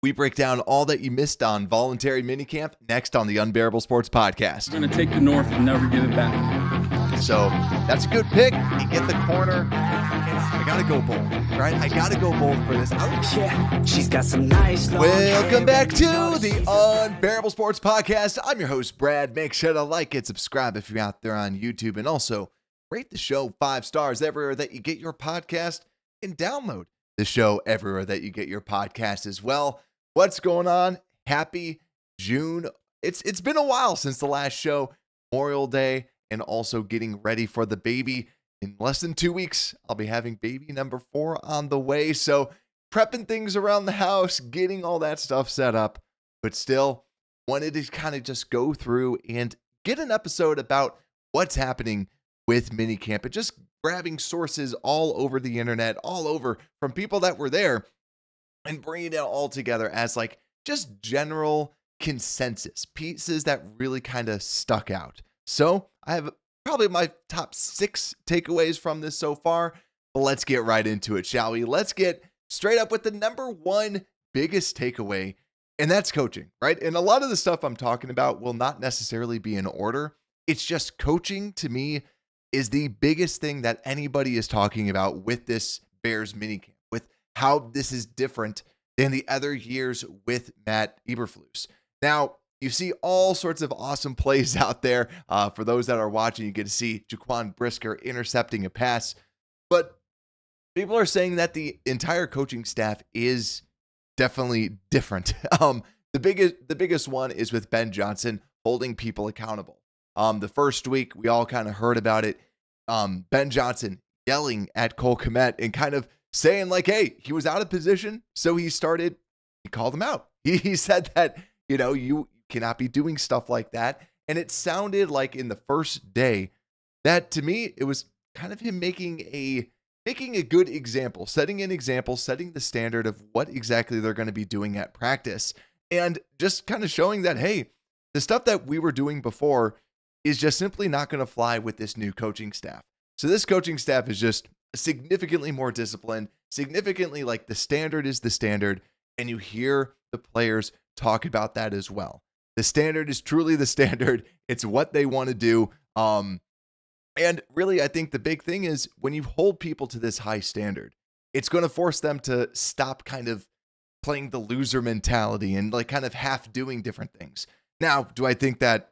We break down all that you missed on Voluntary Minicamp next on the Unbearable Sports Podcast. I'm going to take the North and never give it back. So that's a good pick. You get the corner. I got to go bold, right? I got to go bold for this. Yeah, she's got some nice long Welcome hair. back to the Unbearable Sports Podcast. I'm your host, Brad. Make sure to like and subscribe if you're out there on YouTube. And also rate the show 5 stars everywhere that you get your podcast and download the show everywhere that you get your podcast as well. What's going on? Happy June. It's been a while since the last show, Memorial Day, and also getting ready for the baby. In less than 2 weeks, I'll be having baby number 4 on the way. So prepping things around the house, getting all that stuff set up, but still wanted to kind of just go through and get an episode about what's happening with minicamp and just grabbing sources all over the internet, all over from people that were there, and bringing it all together as like just general consensus pieces that really kind of stuck out. So I have probably my top 6 takeaways from this so far, but let's get right into it, shall we? Let's get straight up with the number 1 biggest takeaway, and that's coaching, right? And a lot of the stuff I'm talking about will not necessarily be in order. It's just coaching to me is the biggest thing that anybody is talking about with this Bears minicamp, with how this is different than the other years with Matt Eberflus. Now, you see all sorts of awesome plays out there. For those that are watching, you get to see Jaquan Brisker intercepting a pass. But people are saying that the entire coaching staff is definitely different. The biggest one is with Ben Johnson holding people accountable. The first week, we all kind of heard about it. Ben Johnson yelling at Cole Kmet and kind of saying like, hey, he was out of position. So he called him out. He said that, you cannot be doing stuff like that. And it sounded like in the first day that to me, it was kind of him making a good example, setting an example, setting the standard of what exactly they're going to be doing at practice. And just kind of showing that, hey, the stuff that we were doing before is just simply not going to fly with this new coaching staff. So this coaching staff is just significantly more disciplined, significantly like the standard is the standard. And you hear the players talk about that as well. The standard is truly the standard. It's what they want to do. And really, I think the big thing is when you hold people to this high standard, it's going to force them to stop kind of playing the loser mentality and like kind of half doing different things. Now, do I think that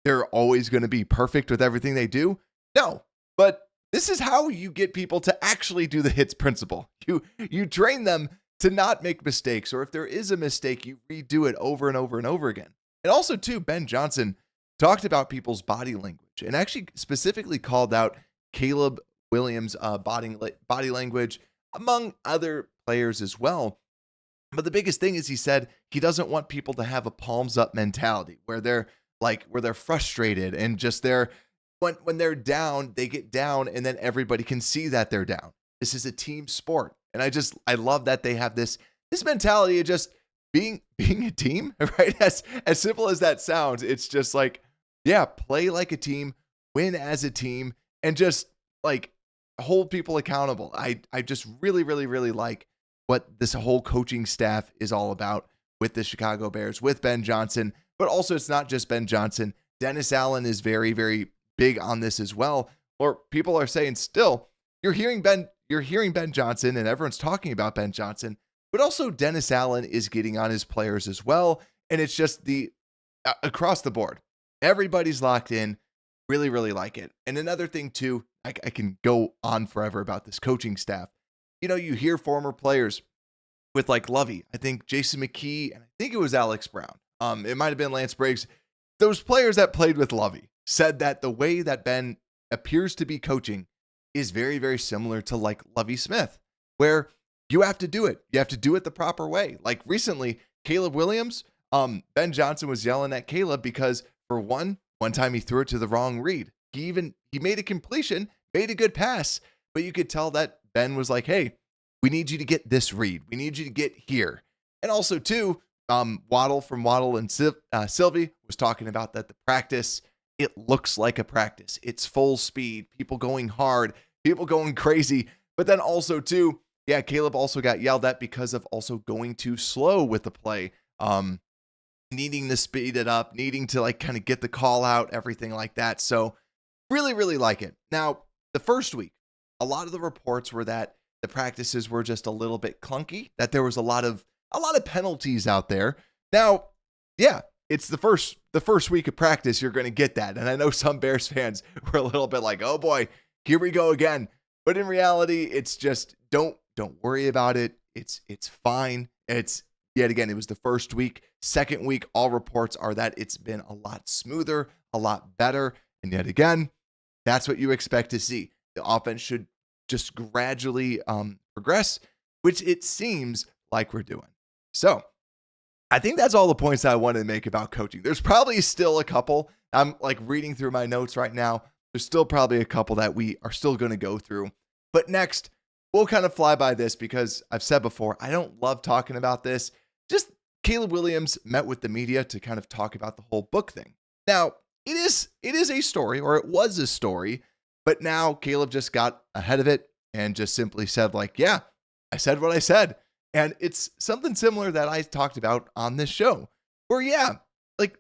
they're always going to be perfect with everything they do? No, but this is how you get people to actually do the hits principle. You train them to not make mistakes, or if there is a mistake, you redo it over and over and over again. And also, too, Ben Johnson talked about people's body language and actually specifically called out Caleb Williams' body language, among other players as well. But the biggest thing is he said he doesn't want people to have a palms up mentality where they're frustrated and just when they're down, they get down and then everybody can see that they're down. This is a team sport. And I love that they have this mentality of just being a team, right? As simple as that sounds, it's just like, yeah, play like a team, win as a team, and just like hold people accountable. I just really, really, really like what this whole coaching staff is all about with the Chicago Bears, with Ben Johnson, but also it's not just Ben Johnson. Dennis Allen is very, very big on this as well. Or people are saying still, you're hearing Ben Johnson and everyone's talking about Ben Johnson, but also Dennis Allen is getting on his players as well. And it's just across the board. Everybody's locked in. Really, really like it. And another thing too, I can go on forever about this coaching staff. You hear former players with like Lovey, I think Jason McKee, and I think it was Alex Brown. It might have been Lance Briggs. Those players that played with Lovey said that the way that Ben appears to be coaching is very, very similar to like Lovey Smith, where you have to do it. You have to do it the proper way. Like recently, Caleb Williams, Ben Johnson was yelling at Caleb because for one time he threw it to the wrong read. He made a completion, made a good pass, but you could tell that Ben was like, hey, we need you to get this read. We need you to get here. And also too, Waddle from Waddle and Sylvie was talking about that the practice, it looks like a practice. It's full speed, people going hard, people going crazy. But then also too, yeah, Caleb also got yelled at because of also going too slow with the play, needing to speed it up, needing to like kind of get the call out, everything like that. So really, really like it. Now, the first week, a lot of the reports were that the practices were just a little bit clunky, that there was a lot of penalties out there. Now, yeah, it's the first week of practice, you're going to get that. And I know some Bears fans were a little bit like, "Oh boy, here we go again." But in reality, it's just don't worry about it. It's fine. It's yet again, it was the first week. Second week, all reports are that it's been a lot smoother, a lot better. And yet again, that's what you expect to see. The offense should just gradually progress, which it seems like we're doing. So I think that's all the points that I wanted to make about coaching. There's probably still a couple. I'm like reading through my notes right now. There's still probably a couple that we are still going to go through. But next, we'll kind of fly by this because I've said before, I don't love talking about this. Just Caleb Williams met with the media to kind of talk about the whole book thing. Now, it is a story, or it was a story, but now Caleb just got ahead of it and just simply said like, yeah, I said what I said. And it's something similar that I talked about on this show where, yeah, like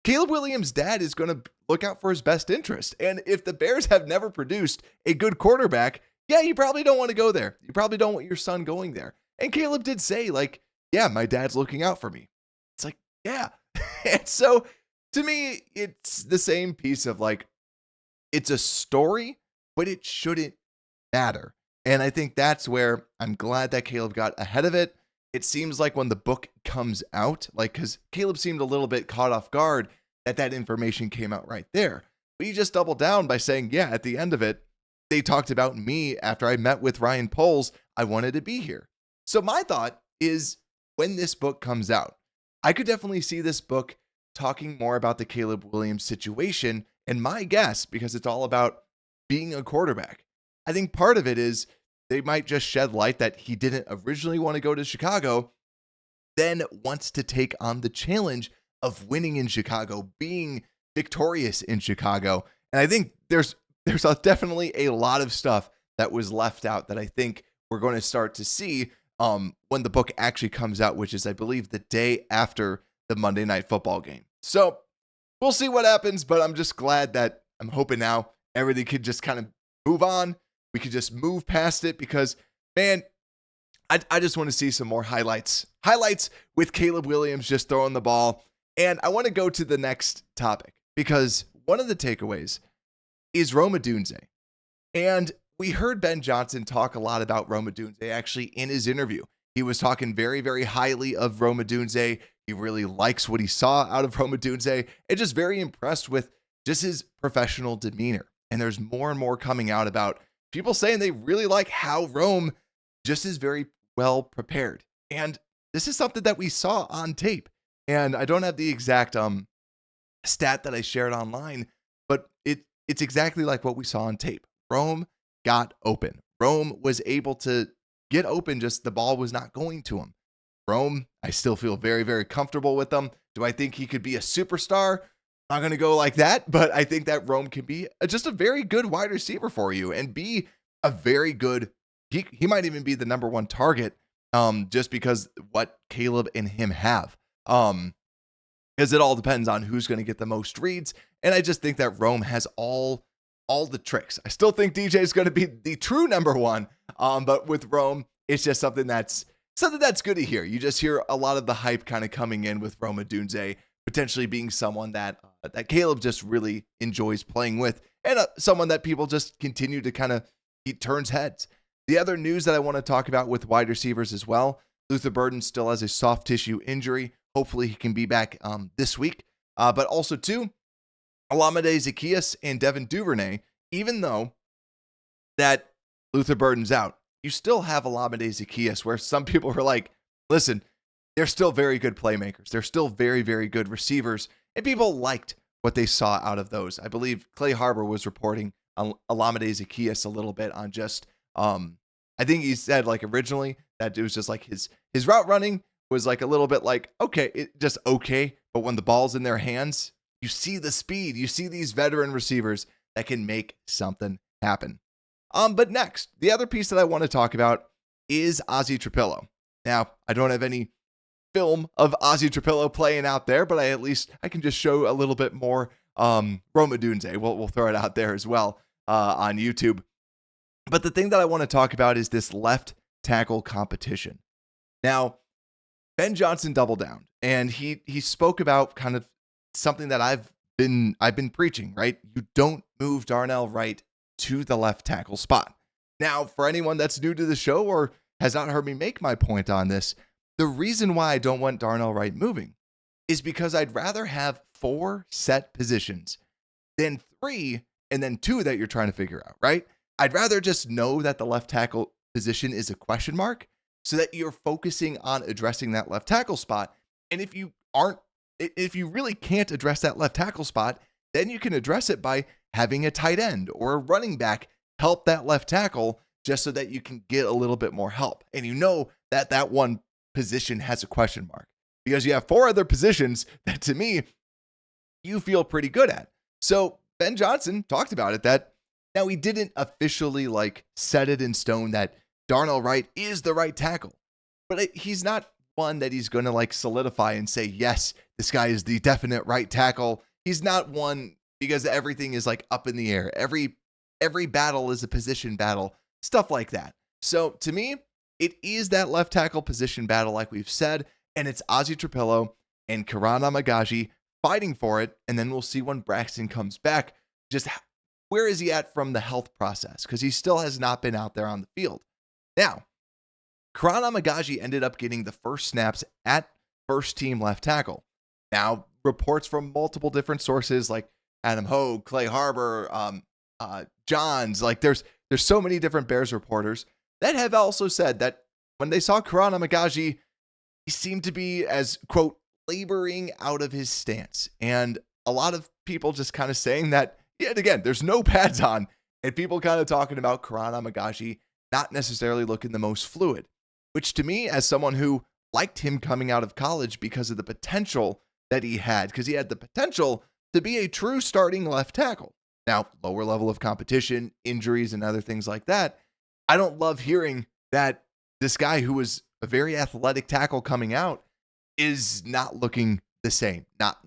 Caleb Williams' dad is going to look out for his best interest. And if the Bears have never produced a good quarterback, yeah, you probably don't want to go there. You probably don't want your son going there. And Caleb did say like, yeah, my dad's looking out for me. It's like, yeah. And so to me, it's the same piece of like, it's a story, but it shouldn't matter. And I think that's where I'm glad that Caleb got ahead of it. It seems like when the book comes out, like, because Caleb seemed a little bit caught off guard that information came out right there. But he just doubled down by saying, yeah, at the end of it, they talked about me after I met with Ryan Poles. I wanted to be here. So my thought is when this book comes out, I could definitely see this book talking more about the Caleb Williams situation. And my guess, because it's all about being a quarterback, I think part of it is they might just shed light that he didn't originally want to go to Chicago, then wants to take on the challenge of winning in Chicago, being victorious in Chicago. And I think there's definitely a lot of stuff that was left out that I think we're going to start to see when the book actually comes out, which is, I believe, the day after the Monday Night Football game. So we'll see what happens, but I'm just glad that I'm hoping now everything could just kind of move on. We could just move past it because, man, I just want to see some more highlights with Caleb Williams just throwing the ball. And I want to go to the next topic because one of the takeaways is Rome Odunze. And we heard Ben Johnson talk a lot about Rome Odunze actually in his interview. He was talking very, very highly of Rome Odunze. He really likes what he saw out of Rome Odunze and just very impressed with just his professional demeanor. And there's more and more coming out about people saying they really like how Rome just is very well prepared. And this is something that we saw on tape. And I don't have the exact stat that I shared online, but it's exactly like what we saw on tape. Rome got open. Rome was able to get open, just the ball was not going to him. Rome, I still feel very, very comfortable with them. Do I think he could be a superstar? Not going to go like that, but I think that Rome can be just a very good wide receiver for you and be a very good, he might even be the number one target just because what Caleb and him have. Because it all depends on who's going to get the most reads. And I just think that Rome has all the tricks. I still think DJ is going to be the true number one. But with Rome, it's just something that's good to hear. You just hear a lot of the hype kind of coming in with Rome Odunze potentially being someone that Caleb just really enjoys playing with, and someone that people just continue to kind of, he turns heads. The other news that I want to talk about with wide receivers as well, Luther Burden still has a soft tissue injury. Hopefully he can be back this week. But also too, Olamide Zaccheaus and Devin Duvernay, even though that Luther Burden's out, you still have Olamide Zaccheaus, where some people were like, listen, they're still very good playmakers. They're still very, very good receivers. And people liked what they saw out of those. I believe Clay Harbor was reporting on Olamide Zaccheaus a little bit on just, I think he said like originally that it was just like his route running was like a little bit like, okay, just okay. But when the ball's in their hands, you see the speed. You see these veteran receivers that can make something happen. But next, the other piece that I want to talk about is Azie Trapillo. Now, I don't have any film of Azie Trapillo playing out there, but I can just show a little bit more. Romaun Davis, we'll throw it out there as well on YouTube. But the thing that I want to talk about is this left tackle competition. Now, Ben Johnson doubled down, and he spoke about kind of something that I've been preaching, right? You don't move Darnell Wright to the left tackle spot. Now, for anyone that's new to the show or has not heard me make my point on this, the reason why I don't want Darnell Wright moving is because I'd rather have 4 set positions than 3 and then 2 that you're trying to figure out, right? I'd rather just know that the left tackle position is a question mark so that you're focusing on addressing that left tackle spot. And if you really can't address that left tackle spot, then you can address it by having a tight end or a running back help that left tackle just so that you can get a little bit more help. And you know that one position has a question mark because you have 4 other positions that, to me, you feel pretty good at. So Ben Johnson talked about it, that now he didn't officially set it in stone that Darnell Wright is the right tackle, but he's not one that he's going to solidify and say, yes, this guy is the definite right tackle. He's not one because everything is up in the air. Every battle is a position battle, stuff like that. So to me, it is that left tackle position battle, like we've said, and it's Azie Trapillo and Karan Magaji fighting for it. And then we'll see when Braxton comes back, just where is he at from the health process? Because he still has not been out there on the field. Now, Karan Magaji ended up getting the first snaps at first team left tackle. Now, reports from multiple different sources like Adam Hogue, Clay Harbor, Johns, there's so many different Bears reporters that have also said that when they saw Karan Magaji, he seemed to be as, quote, laboring out of his stance. And a lot of people just kind of saying that, yet again, there's no pads on, and people kind of talking about Karan Magaji not necessarily looking the most fluid, which to me, as someone who liked him coming out of college because of the potential that he had, because he had the potential to be a true starting left tackle. Now, lower level of competition, injuries, and other things like that. I don't love hearing that this guy who was a very athletic tackle coming out is not looking the same, not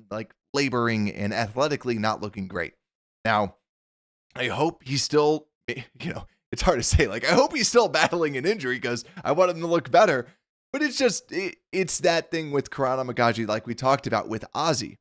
laboring and athletically not looking great. Now, I hope he's still, it's hard to say, I hope he's still battling an injury because I want him to look better. But it's just, it's that thing with Karan Magaji, like we talked about with Azie.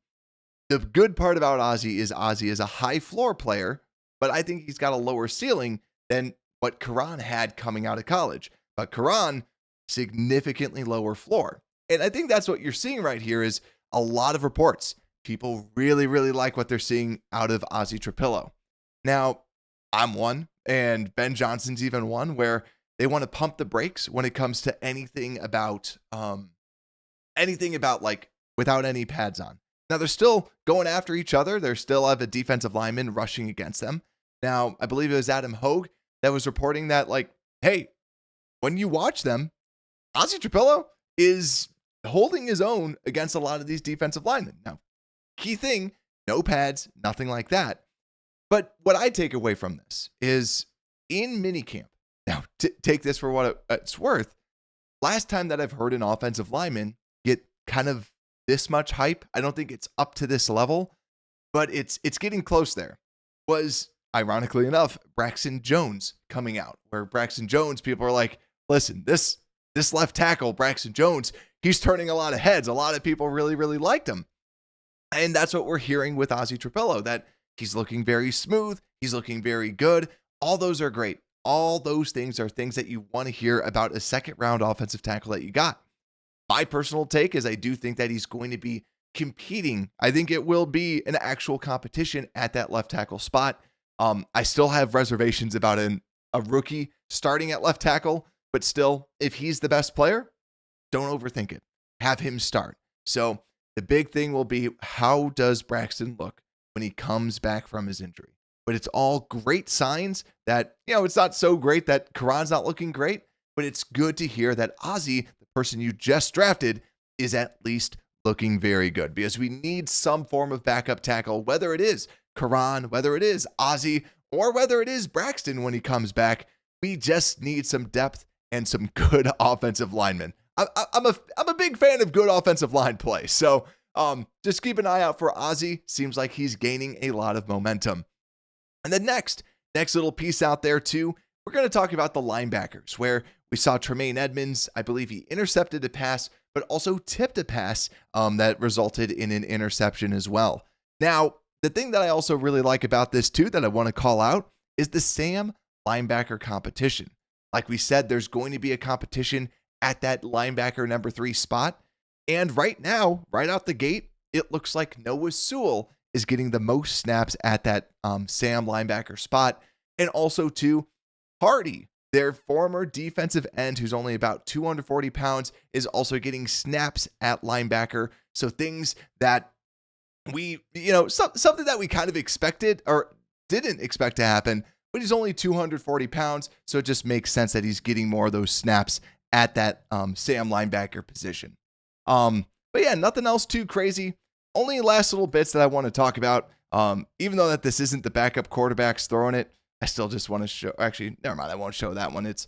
The good part about Azie is a high floor player, but I think he's got a lower ceiling than what Karan had coming out of college. But Karan, significantly lower floor. And I think that's what you're seeing right here is a lot of reports. People really, really like what they're seeing out of Azie Trapillo. Now, I'm one, and Ben Johnson's even one, where they want to pump the brakes when it comes to anything about without any pads on. Now, they're still going after each other. They still have a defensive lineman rushing against them. Now, I believe it was Adam Hogue that was reporting that, hey, when you watch them, Azie Trapillo is holding his own against a lot of these defensive linemen. Now, key thing, no pads, nothing like that. But what I take away from this is in minicamp, now take this for what it's worth, last time that I've heard an offensive lineman get kind of this much hype, I don't think it's up to this level, but it's getting close there, was, ironically enough, Braxton Jones coming out, where Braxton Jones, people are like, listen, this left tackle, Braxton Jones, he's turning a lot of heads. A lot of people really, really liked him. And that's what we're hearing with Azie Trapillo, that he's looking very smooth. He's looking very good. All those are great. All those things are things that you want to hear about a second round offensive tackle that you got. My personal take is I do think that he's going to be competing. I think it will be an actual competition at that left tackle spot. I still have reservations about a rookie starting at left tackle, but still, if he's the best player, don't overthink it. Have him start. So the big thing will be, how does Braxton look when he comes back from his injury? But it's all great signs that, it's not so great that Karan's not looking great, but it's good to hear that Azie, the person you just drafted, is at least looking very good, because we need some form of backup tackle, whether it is Karan, whether it is Azie, or whether it is Braxton when he comes back. We just need some depth and some good offensive linemen. I'm a big fan of good offensive line play. So just keep an eye out for Azie. Seems like he's gaining a lot of momentum. And then next little piece out there too, we're going to talk about the linebackers, where we saw Tremaine Edmonds. I believe he intercepted a pass, but also tipped a pass that resulted in an interception as well. Now, the thing that I also really like about this too, that I want to call out, is the Sam linebacker competition. Like we said, there's going to be a competition at that linebacker number 3 spot. And right now, right out the gate, it looks like Noah Sewell is getting the most snaps at that Sam linebacker spot. And also too, Hardy, their former defensive end, who's only about 240 pounds, is also getting snaps at linebacker. So things that we, something that we kind of expected or didn't expect to happen, but he's only 240 pounds. So it just makes sense that he's getting more of those snaps at that Sam linebacker position. But yeah, nothing else too crazy. Only last little bits that I want to talk about. Even though that this isn't the backup quarterbacks throwing it, I still just want to show, actually, never mind. I won't show that one. It's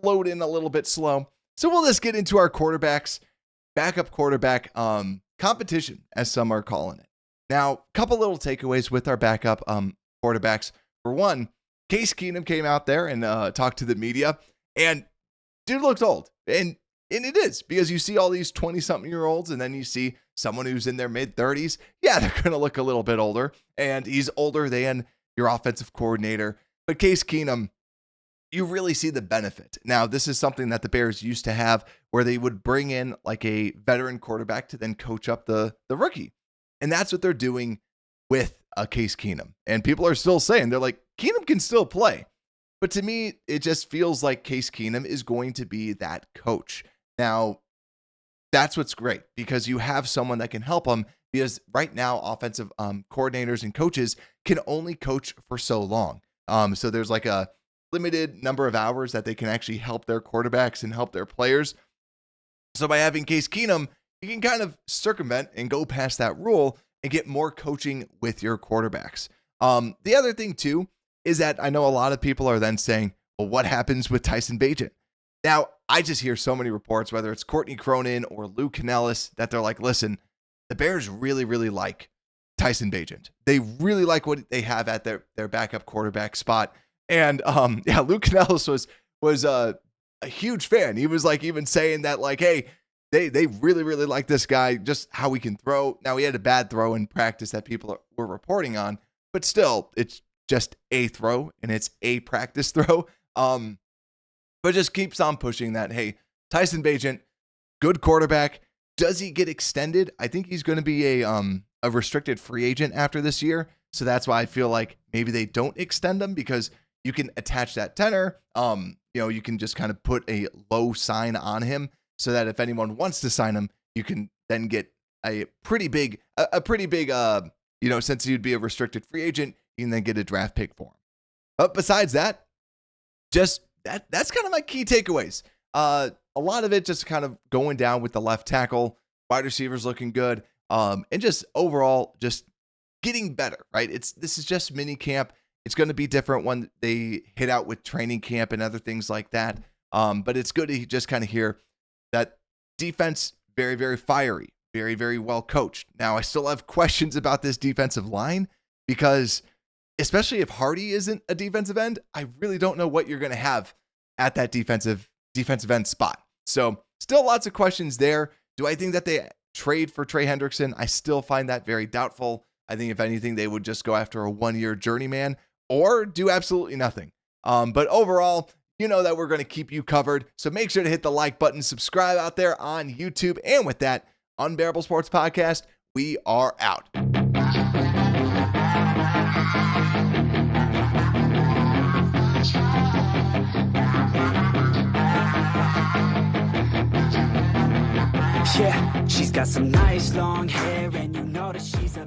loading a little bit slow. So we'll just get into our quarterbacks, backup quarterback competition, as some are calling it. Now, a couple little takeaways with our backup quarterbacks. For one, Case Keenum came out there and talked to the media, and dude looked old. And it is, because you see all these 20-something-year-olds, and then you see someone who's in their mid-30s. Yeah, they're going to look a little bit older, and he's older than your offensive coordinator. But Case Keenum, you really see the benefit. Now, this is something that the Bears used to have, where they would bring in like a veteran quarterback to then coach up the rookie. And that's what they're doing with Case Keenum. And people are still saying, they're like, Keenum can still play. But to me, it just feels like Case Keenum is going to be that coach. Now, that's what's great, because you have someone that can help him, because right now, offensive coordinators and coaches can only coach for so long. So there's like a limited number of hours that they can actually help their quarterbacks and help their players. So by having Case Keenum, you can kind of circumvent and go past that rule and get more coaching with your quarterbacks. The other thing too is that I know a lot of people are then saying, well, what happens with Tyson Bagent? Now, I just hear so many reports, whether it's Courtney Cronin or Lou Canellis, that they're like, listen, the Bears really, really like Tyson Bagent. They really like what they have at their backup quarterback spot. And Lou Canellis was a huge fan. He was like even saying that, like, hey, they really, really like this guy, just how he can throw. Now, he had a bad throw in practice that people were reporting on, but still, it's just a throw, and it's a practice throw. But just keeps on pushing that, hey, Tyson Bagent, good quarterback. Does he get extended? I think he's going to be a restricted free agent after this year. So that's why I feel like maybe they don't extend him, because you can attach that tenor. You can just kind of put a low sign on him, so that if anyone wants to sign him, you can then get a pretty big, since he'd be a restricted free agent, you can then get a draft pick for him. But besides that, just that's kind of my key takeaways. A lot of it just kind of going down with the left tackle, wide receivers looking good, and just overall just getting better, right? This is just mini camp. It's going to be different when they hit out with training camp and other things like that. But it's good to just kind of hear that defense, very, very fiery, very, very well coached. Now, I still have questions about this defensive line, because especially if Hardy isn't a defensive end, I really don't know what you're going to have at that defensive end spot. So still lots of questions there. Do I think that they trade for Trey Hendrickson? I still find that very doubtful. I think if anything, they would just go after a 1-year journeyman or do absolutely nothing. But overall, you know that we're going to keep you covered. So make sure to hit the like button, subscribe out there on YouTube. And with that, Unbearable Sports Podcast, we are out. Yeah, she's got some nice long hair, and you know that she's a